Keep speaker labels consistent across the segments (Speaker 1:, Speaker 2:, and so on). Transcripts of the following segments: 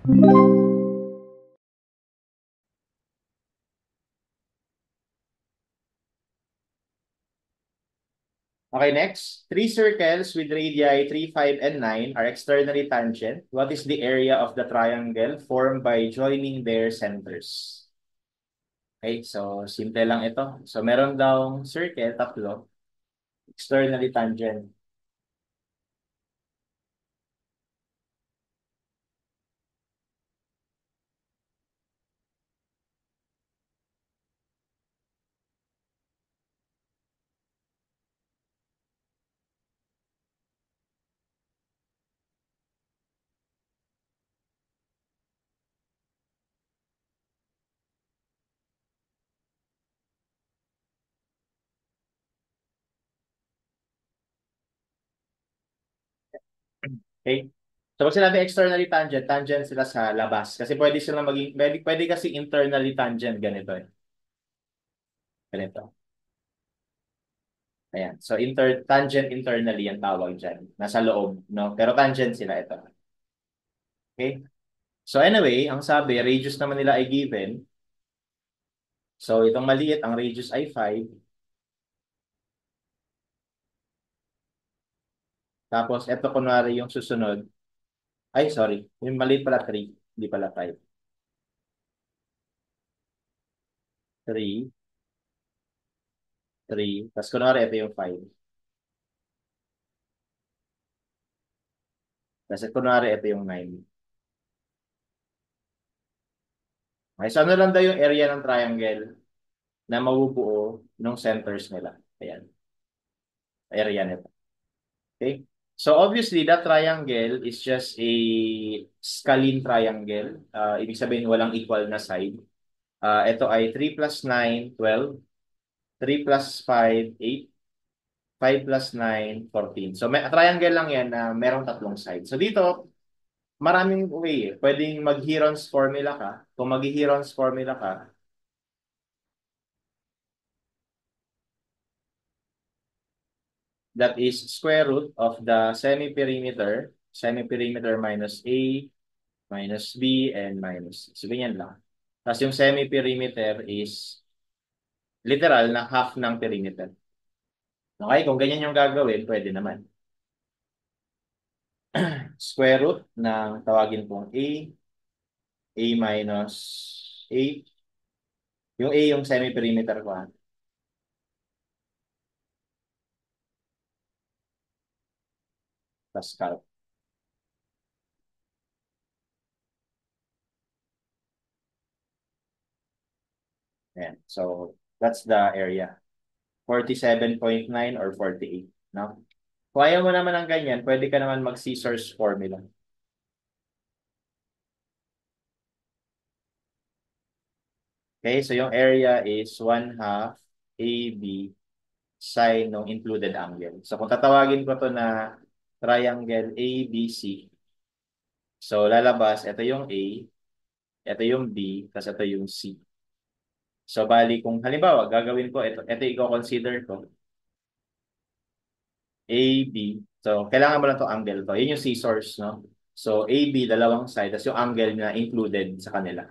Speaker 1: Okay, next. Three circles with radii 3, 5, and 9 are externally tangent. What is the area of the triangle formed by joining their centers? Okay, so simple lang ito. So meron daw circle, tatlo, externally tangent. Okay? So pag sinabi externally tangent, tangent sila sa labas. Kasi pwede sila maging, pwede kasi internally tangent, ganito eh. Ganito. Ayan. So tangent internally ang tawag dyan. Nasa loob, no? Pero tangent sila ito. Okay? So anyway, ang sabi, radius naman nila ay given. So itong maliit, ang radius ay 5. Tapos ito kunwari yung susunod. Ay, sorry. Yung maliit pala 3. Hindi pala 5. 3, 3. Tapos kunwari ito yung 5. Tapos kunwari ito yung 9. Okay, so ano lang daw yung area ng triangle na mabubuo ng centers nila. Ayan. Area nito. Okay? So obviously, that triangle is just a scalene triangle. Ibig sabihin, walang equal na side. Ito ay 3 plus 9, 12. 3 plus 5, 8. 5 plus 9, 14. So may triangle lang yan na merong tatlong sides. So dito, maraming way. Pwedeng mag-Heron's formula ka. Kung mag-Heron's formula ka, that is square root of the semi-perimeter minus A, minus B, and minus C. So, ganyan lang. Tapos yung semi-perimeter is literal na half ng perimeter. Okay, kung ganyan yung gagawin, pwede naman. Square root ng tawagin pong A minus A. Yung A yung semi-perimeter ko. Tapos calc. Ayan. So, that's the area. 47.9 or 48. No? Kung ayaw mo naman ng ganyan, pwede ka naman mag-scissors formula. Okay, so yung area is 1/2 AB sine ng included angle. So kung tatawagin ko to na triangle ABC, so lalabas, ito yung A, ito yung B, tapos ito yung C. So bali kung halimbawa, gagawin ko, ito i-consider ko, AB. So kailangan mo lang to angle to. Yun yung scissors, no? So AB, dalawang side, tapos yung angle na included sa kanila.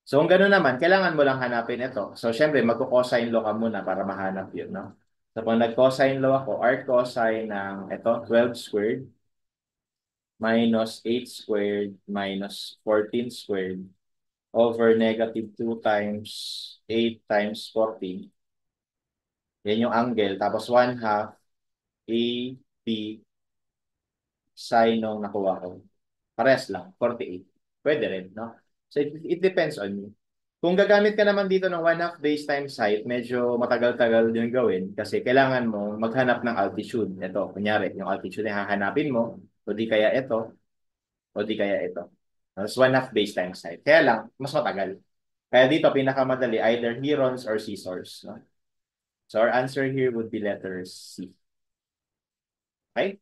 Speaker 1: So kung gano'n naman, kailangan mo lang hanapin ito. So syempre, magko-cosine law ka muna para mahanap yun, no? So kung nag-cosine law ako, arc cosine ng ito, 12 squared minus 8 squared minus 14 squared over negative 2 times 8 times 14. Yan yung angle. Tapos 1/2 AB sine nung nakuha ko. Parehas lang, 48. Pwede rin, no? So it depends on you. Kung gagamit ka naman dito ng 1/2 base times height, medyo matagal-tagal din gawin kasi kailangan mo maghanap ng altitude. Ito, kunyari, yung altitude na hahanapin mo, o di kaya ito, o di kaya ito. Tapos 1/2 base times height. Kaya lang, mas matagal. Kaya dito, pinakamadali, either herons or scissors. No? So our answer here would be letter C. Okay?